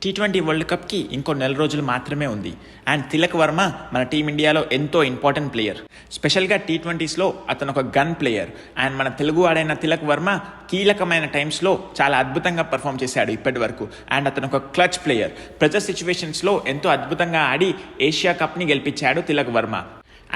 T20 world కప్కి ఇంకో నెల రోజులు మాత్రమే ఉంది. అండ్ తిలక్ వర్మ మన టీమిండియాలో ఎంతో ఇంపార్టెంట్ ప్లేయర్. స్పెషల్గా టీ20స్లో అతను ఒక గన్ ప్లేయర్. అండ్ మన తెలుగు ఆడైన తిలక్ వర్మ కీలకమైన టైమ్స్లో చాలా అద్భుతంగా పర్ఫామ్ చేశాడు ఇప్పటి వరకు. అండ్ అతను ఒక క్లచ్ ప్లేయర్. ప్రెజర్ సిచ్యువేషన్స్లో ఎంతో అద్భుతంగా ఆడి ఏషియా కప్ని గెలిపించాడు తిలక్ వర్మ.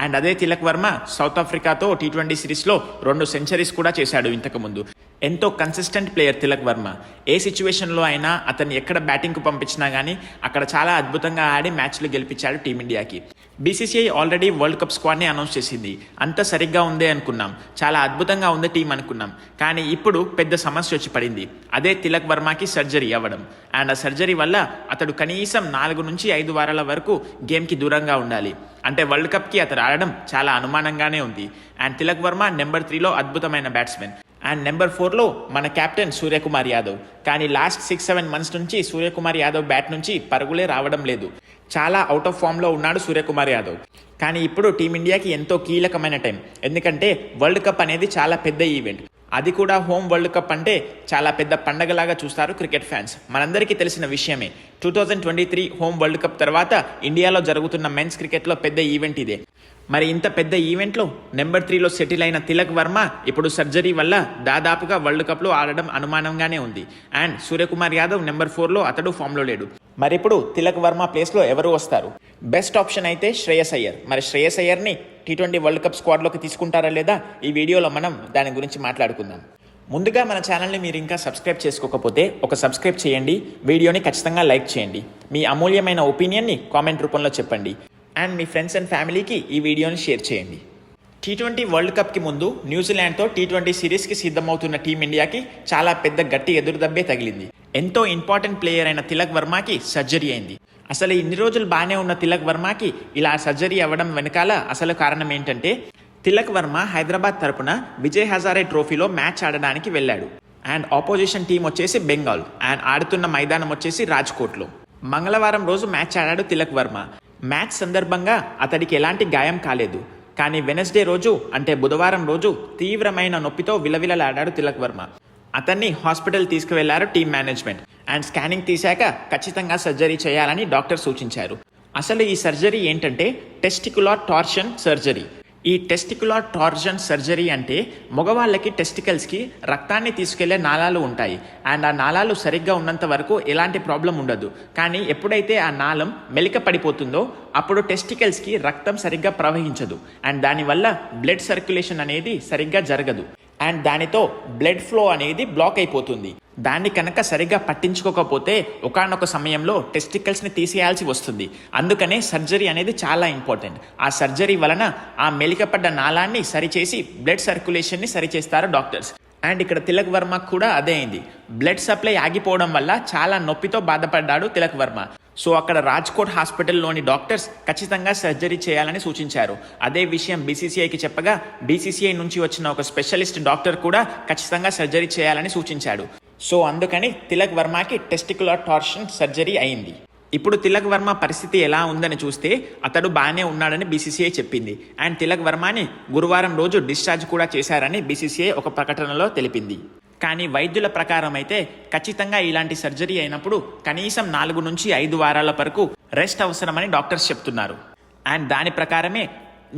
అండ్ అదే తిలక్ వర్మ సౌత్ ఆఫ్రికాతో టీ20 సిరీస్లో 2 సెంచరీస్ కూడా చేశాడు ఇంతకుముందు. ఎంతో కన్సిస్టెంట్ ప్లేయర్ తిలక్ వర్మ. ఏ సిచ్యువేషన్లో అయినా అతన్ని ఎక్కడ బ్యాటింగ్కు పంపించినా కానీ అక్కడ చాలా అద్భుతంగా ఆడి మ్యాచ్లు గెలిపించాడు టీమిండియాకి. బీసీసీఐ ఆల్రెడీ వరల్డ్ కప్ స్క్వాడ్ని అనౌన్స్ చేసింది. అంత సరిగ్గా ఉందే అనుకున్నాం, చాలా అద్భుతంగా ఉంది టీం అనుకున్నాం. కానీ ఇప్పుడు పెద్ద సమస్య వచ్చి పడింది. అదే తిలక్ వర్మకి సర్జరీ అవ్వడం. అండ్ ఆ సర్జరీ వల్ల అతడు కనీసం 4 నుంచి 5 వారాల వరకు గేమ్కి దూరంగా ఉండాలి. అంటే వరల్డ్ కప్కి అతడు ఆడడం చాలా అనుమానంగానే ఉంది. అండ్ తిలక్ వర్మ నెంబర్ 3లో అద్భుతమైన బ్యాట్స్మెన్. అండ్ నెంబర్ 4లో మన కెప్టెన్ సూర్యకుమార్ యాదవ్. కానీ లాస్ట్ 6-7 మంత్స్ నుంచి సూర్యకుమార్ యాదవ్ బ్యాట్ నుంచి పరుగులే రావడం లేదు. చాలా అవుట్ ఆఫ్ ఫామ్లో ఉన్నాడు సూర్యకుమార్ యాదవ్. కానీ ఇప్పుడు టీమిండియాకి ఎంతో కీలకమైన టైం. ఎందుకంటే వరల్డ్ కప్ అనేది చాలా పెద్ద ఈవెంట్. అది కూడా హోమ్ వరల్డ్ కప్ అంటే చాలా పెద్ద పండగలాగా చూస్తారు క్రికెట్ ఫ్యాన్స్. మనందరికీ తెలిసిన విషయమే. 2023 హోమ్ వరల్డ్ కప్ తర్వాత ఇండియాలో జరుగుతున్న మెన్స్ క్రికెట్లో పెద్ద ఈవెంట్ ఇదే. మరి ఇంత పెద్ద ఈవెంట్లో నెంబర్ 3లో సెటిల్ అయిన తిలక్ వర్మ ఇప్పుడు సర్జరీ వల్ల దాదాపుగా వరల్డ్ కప్లో ఆడడం అనుమానంగానే ఉంది. అండ్ సూర్యకుమార్ యాదవ్ నెంబర్ 4లో అతడు ఫామ్లో లేడు. మరి ఇప్పుడు తిలక్ వర్మ ప్లేస్లో ఎవరు వస్తారు? బెస్ట్ ఆప్షన్ అయితే శ్రేయస్ అయ్యర్. మరి శ్రేయస్ అయ్యర్ని టీ20 వరల్డ్ కప్ స్క్వాడ్లోకి తీసుకుంటారా లేదా? ఈ వీడియోలో మనం దాని గురించి మాట్లాడుకుందాం. ముందుగా మన ఛానల్ని మీరు ఇంకా సబ్స్క్రైబ్ చేసుకోకపోతే ఒక సబ్స్క్రైబ్ చేయండి. వీడియోని ఖచ్చితంగా లైక్ చేయండి. మీ అమూల్యమైన ఒపీనియన్ని కామెంట్ రూపంలో చెప్పండి. అండ్ మీ ఫ్రెండ్స్ అండ్ ఫ్యామిలీకి ఈ వీడియోని షేర్ చేయండి. టీ20 వరల్డ్ కప్కి ముందు న్యూజిలాండ్తో టీ20 సిరీస్కి సిద్ధమవుతున్న టీమిండియాకి చాలా పెద్ద గట్టి ఎదురుదబ్బే తగిలింది. ఎంతో ఇంపార్టెంట్ ప్లేయర్ అయిన తిలక్ వర్మకి సర్జరీ అయింది. అసలు ఇన్ని రోజులు బాగానే ఉన్న తిలక్ వర్మకి ఇలా సర్జరీ అవ్వడం వెనకాల అసలు కారణం ఏంటంటే, తిలక్ వర్మ హైదరాబాద్ తరపున విజయ్ హజారే ట్రోఫీలో మ్యాచ్ ఆడడానికి వెళ్ళాడు. అండ్ ఆపోజిషన్ టీం వచ్చేసి బెంగాల్. అండ్ ఆడుతున్న మైదానం వచ్చేసి రాజ్కోట్లో. మంగళవారం రోజు మ్యాచ్ ఆడాడు తిలక్ వర్మ. మ్యాచ్ సందర్భంగా అతడికి ఎలాంటి గాయం కాలేదు. కానీ వెనస్డే రోజు అంటే బుధవారం రోజు తీవ్రమైన నొప్పితో విలవిలలాడాడు తిలక్ వర్మ. అతన్ని హాస్పిటల్ తీసుకువెళ్లారు టీం మేనేజ్మెంట్. అండ్ స్కానింగ్ తీశాక ఖచ్చితంగా సర్జరీ చేయాలని డాక్టర్ సూచించారు. అసలు ఈ సర్జరీ ఏంటంటే టెస్టికులర్ టార్షన్ సర్జరీ. ఈ టెస్టికులర్ టార్షన్ సర్జరీ అంటే మగవాళ్ళకి టెస్టికల్స్కి రక్తాన్ని తీసుకెళ్లే నాళాలు ఉంటాయి. అండ్ ఆ నాళాలు సరిగ్గా ఉన్నంత వరకు ఎలాంటి ప్రాబ్లం ఉండదు. కానీ ఎప్పుడైతే ఆ నాళం మెలిక పడిపోతుందో అప్పుడు టెస్టికల్స్కి రక్తం సరిగ్గా ప్రవహించదు. అండ్ దానివల్ల బ్లడ్ సర్క్యులేషన్ అనేది సరిగ్గా జరగదు. అండ్ దానితో బ్లడ్ ఫ్లో అనేది బ్లాక్ అయిపోతుంది. దాన్ని కనుక సరిగ్గా పట్టించుకోకపోతే ఒకానొక సమయంలో టెస్టికల్స్ని తీసేయాల్సి వస్తుంది. అందుకనే సర్జరీ అనేది చాలా ఇంపార్టెంట్. ఆ సర్జరీ వలన ఆ మెలికపడ్డ నాళాన్ని సరిచేసి బ్లడ్ సర్క్యులేషన్ని సరిచేస్తారు డాక్టర్స్. అండ్ ఇక్కడ తిలక్ వర్మకు కూడా అదే అయింది. బ్లడ్ సప్లై ఆగిపోవడం వల్ల చాలా నొప్పితో బాధపడ్డాడు తిలక్ వర్మ. సో అక్కడ రాజ్కోట్ హాస్పిటల్లోని డాక్టర్స్ ఖచ్చితంగా సర్జరీ చేయాలని సూచించారు. అదే విషయం బీసీసీఐకి చెప్పగా బీసీసీఐ నుంచి వచ్చిన ఒక స్పెషలిస్ట్ డాక్టర్ కూడా ఖచ్చితంగా సర్జరీ చేయాలని సూచించాడు. సో అందుకని తిలక్ వర్మకి టెస్టికులర్ టార్షన్ సర్జరీ అయింది. ఇప్పుడు తిలక్ వర్మ పరిస్థితి ఎలా ఉందని చూస్తే అతడు బాగానే ఉన్నాడని బీసీసీఐ చెప్పింది. అండ్ తిలక్ వర్మని గురువారం రోజు డిశ్చార్జ్ కూడా చేశారని బీసీసీఐ ఒక ప్రకటనలో తెలిపింది. కానీ వైద్యుల ప్రకారం అయితే ఖచ్చితంగా ఇలాంటి సర్జరీ అయినప్పుడు కనీసం 4 నుంచి 5 వారాల వరకు రెస్ట్ అవసరమని డాక్టర్స్ చెప్తున్నారు. అండ్ దాని ప్రకారమే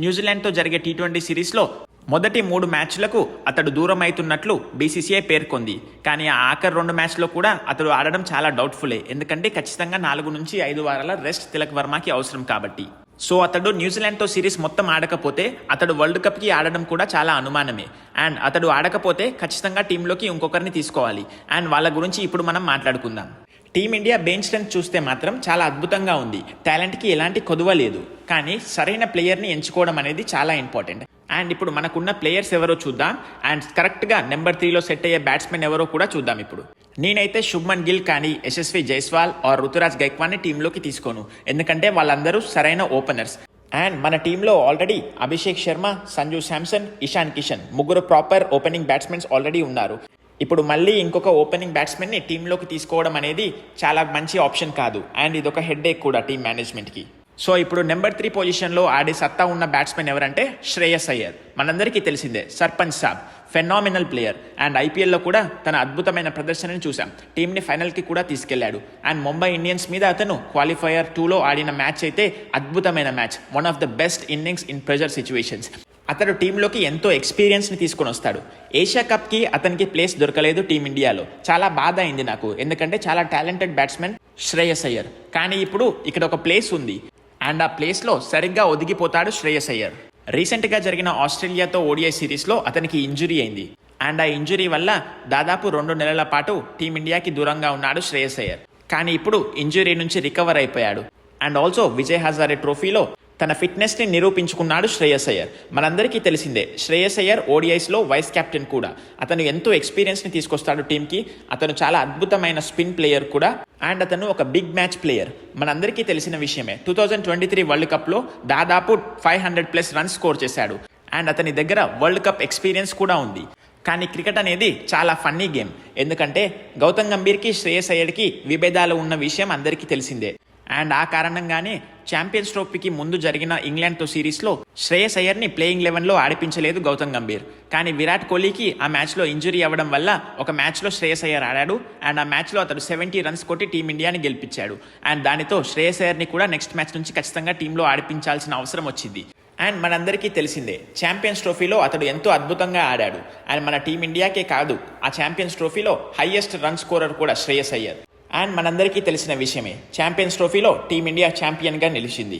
న్యూజిలాండ్తో జరిగే టీ20 సిరీస్లో మొదటి 3 మ్యాచ్లకు అతడు దూరం అవుతున్నట్లు బీసీసీఐ పేర్కొంది. కానీ ఆ ఆఖరి 2 మ్యాచ్లో కూడా అతడు ఆడడం చాలా డౌట్ఫుల్లే. ఎందుకంటే ఖచ్చితంగా 4 నుంచి 5 వారాల రెస్ట్ తిలక్ వర్మకి అవసరం కాబట్టి. సో అతడు న్యూజిలాండ్తో సిరీస్ మొత్తం ఆడకపోతే అతడు వరల్డ్ కప్కి ఆడడం కూడా చాలా అనుమానమే. అండ్ అతడు ఆడకపోతే ఖచ్చితంగా టీంలోకి ఇంకొకరిని తీసుకోవాలి. అండ్ వాళ్ళ గురించి ఇప్పుడు మనం మాట్లాడుకుందాం. టీమిండియా బెంచ్ స్ట్రెంత్ చూస్తే మాత్రం చాలా అద్భుతంగా ఉంది. టాలెంట్కి ఎలాంటి కొదువ లేదు. కానీ సరైన ప్లేయర్ని ఎంచుకోవడం అనేది చాలా ఇంపార్టెంట్. అండ్ ఇప్పుడు మనకున్న ప్లేయర్స్ ఎవరో చూద్దాం. అండ్ కరెక్ట్గా నెంబర్ 3లో సెట్ అయ్యే బ్యాట్స్మెన్ ఎవరో కూడా చూద్దాం. ఇప్పుడు నేనైతే శుభ్మన్ గిల్ కానీ యశస్వి జైస్వాల్ ఆర్ రుతురాజ్ గైక్వాడ్ని టీంలోకి తీసుకోను. ఎందుకంటే వాళ్ళందరూ సరైన ఓపెనర్స్. అండ్ మన టీంలో already Abhishek Sharma, Sanju Samson, Ishan Kishan 3 proper opening batsmen already ఉన్నారు. ఇప్పుడు మళ్ళీ ఇంకొక ఓపెనింగ్ బ్యాట్స్మెన్ని టీంలోకి తీసుకోవడం అనేది చాలా మంచి ఆప్షన్ కాదు. అండ్ ఇదొక హెడ్ఏక్ కూడా టీం మేనేజ్మెంట్కి. సో ఇప్పుడు నెంబర్ 3 పొజిషన్లో ఆడే సత్తా ఉన్న బ్యాట్స్మెన్ ఎవరంటే శ్రేయస్ అయ్యర్. మనందరికీ తెలిసిందే, సర్పంచ్ సాబ్ ఫెనామినల్ ప్లేయర్. అండ్ ఐపీఎల్లో కూడా తన అద్భుతమైన ప్రదర్శనని చూసాం. టీంని ఫైనల్కి కూడా తీసుకెళ్లాడు. అండ్ ముంబై ఇండియన్స్ మీద అతను క్వాలిఫైయర్ 2లో ఆడిన మ్యాచ్ అయితే అద్భుతమైన match, one of the best innings in pressure situations. అతడు టీంలోకి ఎంతో ఎక్స్పీరియన్స్ని తీసుకొని వస్తాడు. ఏషియా కప్కి అతనికి ప్లేస్ దొరకలేదు టీమిండియాలో. చాలా బాధ అయింది నాకు, ఎందుకంటే చాలా టాలెంటెడ్ బ్యాట్స్మెన్ శ్రేయస్ అయ్యర్. కానీ ఇప్పుడు ఇక్కడ ఒక ప్లేస్ ఉంది అండ్ ఆ ప్లేస్లో సరిగ్గా ఒదిగిపోతాడు శ్రేయస్ అయ్యర్. రీసెంట్గా జరిగిన ఆస్ట్రేలియాతో ఓడిఐ సిరీస్లో అతనికి ఇంజురీ అయింది. అండ్ ఆ ఇంజురీ వల్ల దాదాపు 2 నెలల పాటు టీమిండియాకి దూరంగా ఉన్నాడు శ్రేయస్ అయ్యర్. కానీ ఇప్పుడు ఇంజురీ నుంచి రికవర్ అయిపోయాడు. అండ్ ఆల్సో విజయ్ హజారే ట్రోఫీలో తన ఫిట్నెస్ని నిరూపించుకున్నాడు శ్రేయస్ అయ్యర్. మనందరికీ తెలిసిందే, శ్రేయస్ అయ్యర్ ఓడిఐస్లో వైస్ కెప్టెన్ కూడా. అతను ఎంతో ఎక్స్పీరియన్స్ని తీసుకొస్తాడు టీంకి. అతను చాలా అద్భుతమైన స్పిన్ ప్లేయర్ కూడా. అండ్ అతను ఒక బిగ్ మ్యాచ్ ప్లేయర్, మనందరికీ తెలిసిన విషయమే. 2023 వరల్డ్ కప్లో దాదాపు 500+ రన్స్ స్కోర్ చేశాడు. అండ్ అతని దగ్గర వరల్డ్ కప్ ఎక్స్పీరియన్స్ కూడా ఉంది. కానీ క్రికెట్ అనేది చాలా ఫన్నీ గేమ్, ఎందుకంటే గౌతమ్ గంభీర్కి శ్రేయస్ అయ్యర్కి విభేదాలు ఉన్న విషయం అందరికీ తెలిసిందే. అండ్ ఆ కారణంగానే ఛాంపియన్స్ ట్రోఫీకి ముందు జరిగిన ఇంగ్లాండ్తో సిరీస్లో శ్రేయస్ అయ్యర్ని ప్లేయింగ్ 11లో ఆడిపించలేదు గౌతమ్ గంభీర్. కానీ విరాట్ కోహ్లీకి ఆ మ్యాచ్లో ఇంజురీ అవ్వడం వల్ల ఒక మ్యాచ్లో శ్రేయస్ అయ్యర్ ఆడాడు. అండ్ ఆ మ్యాచ్లో అతడు 70 రన్స్ కొట్టి టీమిండియాని గెలిపించాడు. అండ్ దానితో శ్రేయస్ అయ్యర్ని కూడా నెక్స్ట్ మ్యాచ్ నుంచి ఖచ్చితంగా టీంలో ఆడిపించాల్సిన అవసరం వచ్చింది. అండ్ మనందరికీ తెలిసిందే, ఛాంపియన్స్ ట్రోఫీలో అతడు ఎంతో అద్భుతంగా ఆడాడు. అండ్ మన టీమిండియాకే కాదు, ఆ ఛాంపియన్స్ ట్రోఫీలో హైయెస్ట్ రన్ స్కోరర్ కూడా శ్రేయస్ అయ్యర్. అండ్ మనందరికీ తెలిసిన విషయమే, ఛాంపియన్స్ ట్రోఫీలో టీమిండియా ఛాంపియన్గా నిలిచింది.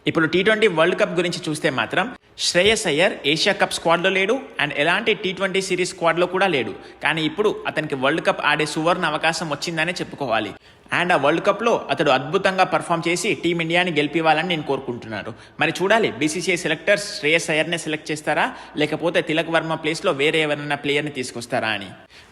ఇప్పుడు T20 వరల్డ్ కప్ గురించి చూస్తే మాత్రం శ్రేయస్ అయ్యర్ ఏషియా కప్ స్క్వాడ్లో లేడు. అండ్ ఎలాంటి T20 సిరీస్ స్క్వాడ్లో కూడా లేడు. కానీ ఇప్పుడు అతనికి వరల్డ్ కప్ ఆడే సువర్ణ అవకాశం వచ్చిందనే చెప్పుకోవాలి. అండ్ ఆ వరల్డ్ కప్లో అతడు అద్భుతంగా పర్ఫామ్ చేసి టీమిండియాని గెలిపివ్వాలని నేను కోరుకుంటున్నాను. మరి చూడాలి, బీసీసీఐ సెలెక్టర్స్ శ్రేయస్ అయ్యర్నే సెలెక్ట్ చేస్తారా, లేకపోతే తిలక్ వర్మ ప్లేస్లో వేరే ఎవరైనా ప్లేయర్ని తీసుకొస్తారా అని.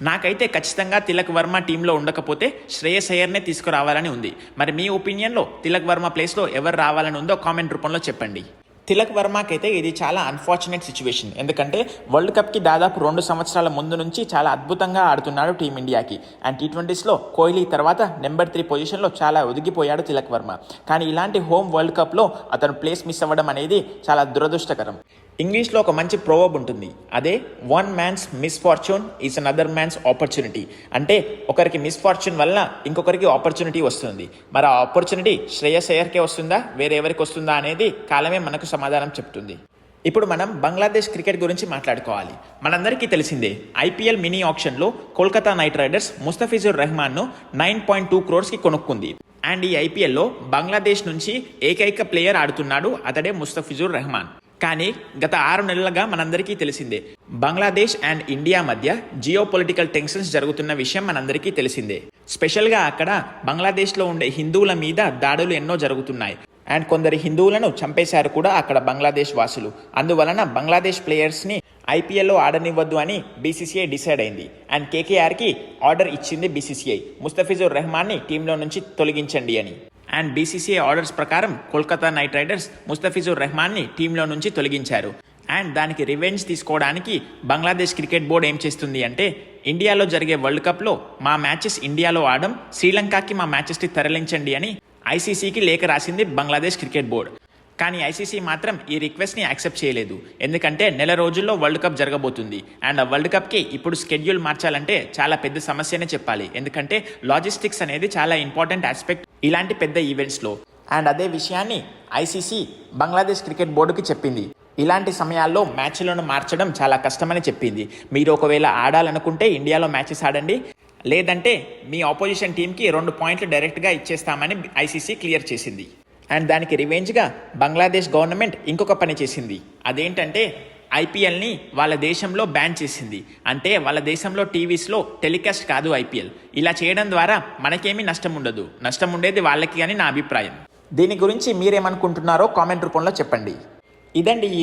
నాకైతే ఖచ్చితంగా తిలక్ వర్మ టీంలో ఉండకపోతే శ్రేయస్ అయ్యర్నే తీసుకురావాలని ఉంది. మరి మీ ఒపీనియన్లో తిలక్ వర్మ ప్లేస్లో ఎవరు రావాలని ఉందో కామెంట్ రూపంలో చెప్పండి. తిలక్ వర్మకైతే ఇది చాలా అన్ఫార్చునేట్ సిచ్యువేషన్, ఎందుకంటే వరల్డ్ కప్కి దాదాపు 2 సంవత్సరాల ముందు నుంచి చాలా అద్భుతంగా ఆడుతున్నాడు టీమిండియాకి. అండ్ T20స్లో కోహ్లీ తర్వాత నెంబర్ 3 పొజిషన్లో చాలా ఒదిగిపోయాడు తిలక్ వర్మ. కానీ ఇలాంటి హోమ్ వరల్డ్ కప్లో అతను ప్లేస్ మిస్ అవ్వడం అనేది చాలా దురదృష్టకరం. ఇంగ్లీష్లో ఒక మంచి ప్రోవర్బ్ ఉంటుంది, అదే one man's misfortune is another man's opportunity. అంటే ఒకరికి మిస్ఫార్చ్యూన్ వల్ల ఇంకొకరికి ఆపర్చునిటీ వస్తుంది. మరి ఆ ఆపర్చునిటీ శ్రేయస్ అయ్యర్కే వస్తుందా, వేరే ఎవరికి వస్తుందా అనేది కాలమే మనకు సమాధానం చెప్తుంది. ఇప్పుడు మనం బంగ్లాదేశ్ క్రికెట్ గురించి మాట్లాడుకోవాలి. మనందరికీ తెలిసిందే, ఐపీఎల్ మినీ ఆక్షన్లో కోల్కతా నైట్ రైడర్స్ ముస్తఫిజుర్ రెహమాన్ను 9.2 crores కొనుక్కుంది. అండ్ ఈ ఐపీఎల్లో బంగ్లాదేశ్ నుంచి ఏకైక ప్లేయర్ ఆడుతున్నాడు, అతడే ముస్తఫిజుర్ రెహమాన్. కానీ గత 6 నెలలుగా మనందరికీ తెలిసిందే, బంగ్లాదేశ్ అండ్ ఇండియా మధ్య జియో పొలిటికల్ టెన్షన్స్ జరుగుతున్న విషయం మనందరికీ తెలిసిందే. స్పెషల్గా అక్కడ బంగ్లాదేశ్లో ఉండే హిందువుల మీద దాడులు ఎన్నో జరుగుతున్నాయి. అండ్ కొందరు హిందువులను చంపేశారు కూడా అక్కడ బంగ్లాదేశ్ వాసులు. అందువలన బంగ్లాదేశ్ ప్లేయర్స్ని ఐపీఎల్లో ఆడనివ్వద్దు అని బీసీసీఐ డిసైడ్ అయింది. అండ్ కేకేఆర్కి ఆర్డర్ ఇచ్చింది బీసీసీఐ, ముస్తఫిజుర్ రెహమాన్ని టీంలో నుంచి తొలగించండి అని. అండ్ బీసీసీఐ ఆర్డర్స్ ప్రకారం కోల్కతా నైట్ రైడర్స్ ముస్తఫిజుర్ రెహమాన్ని టీంలో నుంచి తొలగించారు. అండ్ దానికి రివెంజ్ తీసుకోవడానికి బంగ్లాదేశ్ క్రికెట్ బోర్డు ఏం చేస్తుంది అంటే, ఇండియాలో జరిగే వరల్డ్ కప్లో మా మ్యాచెస్ ఇండియాలో ఆడడం, శ్రీలంకకి మా మ్యాచెస్ని తరలించండి అని ఐసీసీకి లేఖ రాసింది బంగ్లాదేశ్ క్రికెట్ బోర్డు. కానీ ఐసీసీ మాత్రం ఈ రిక్వెస్ట్ని యాక్సెప్ట్ చేయలేదు. ఎందుకంటే నెల రోజుల్లో వరల్డ్ కప్ జరగబోతుంది. అండ్ ఆ వరల్డ్ కప్కి ఇప్పుడు స్కెడ్యూల్ మార్చాలంటే చాలా పెద్ద సమస్యనే చెప్పాలి. ఎందుకంటే లాజిస్టిక్స్ అనేది చాలా ఇంపార్టెంట్ ఆస్పెక్ట్ ఇలాంటి పెద్ద ఈవెంట్స్లో. అండ్ అదే విషయాన్ని ఐసీసీ బంగ్లాదేశ్ క్రికెట్ బోర్డుకి చెప్పింది. ఇలాంటి సమయాల్లో మ్యాచ్లను మార్చడం చాలా కష్టమని చెప్పింది. మీరు ఒకవేళ ఆడాలనుకుంటే ఇండియాలో మ్యాచెస్ ఆడండి, లేదంటే మీ ఆపోజిషన్ టీంకి 2 పాయింట్లు డైరెక్ట్గా ఇచ్చేస్తామని ఐసీసీ క్లియర్ చేసింది. అండ్ దానికి రివెంజ్గా బంగ్లాదేశ్ గవర్నమెంట్ ఇంకొక పని చేసింది. అదేంటంటే ఐపీఎల్ని వాళ్ళ దేశంలో బ్యాన్ చేసింది. అంటే వాళ్ళ దేశంలో టీవీస్లో టెలికాస్ట్ కాదు ఐపీఎల్. ఇలా చేయడం ద్వారా మనకేమీ నష్టం ఉండదు, నష్టం ఉండేది వాళ్ళకి అని నా అభిప్రాయం. దీని గురించి మీరేమనుకుంటున్నారో కామెంట్ రూపంలో చెప్పండి. ఇదండి ఈ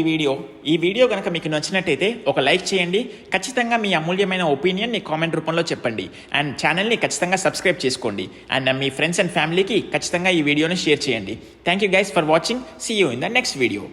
వీడియో కనుక మీకు నచ్చినట్టయితే ఒక లైక్ చేయండి. ఖచ్చితంగా మీ అమూల్యమైన ఒపీనియన్ని కామెంట్ రూపంలో చెప్పండి. అండ్ ఛానల్ని ఖచ్చితంగా సబ్స్క్రైబ్ చేసుకోండి. అండ్ మీ ఫ్రెండ్స్ అండ్ ఫ్యామిలీకి ఖచ్చితంగా ఈ వీడియోని షేర్ చేయండి. Thank you guys for watching. See you in the next video.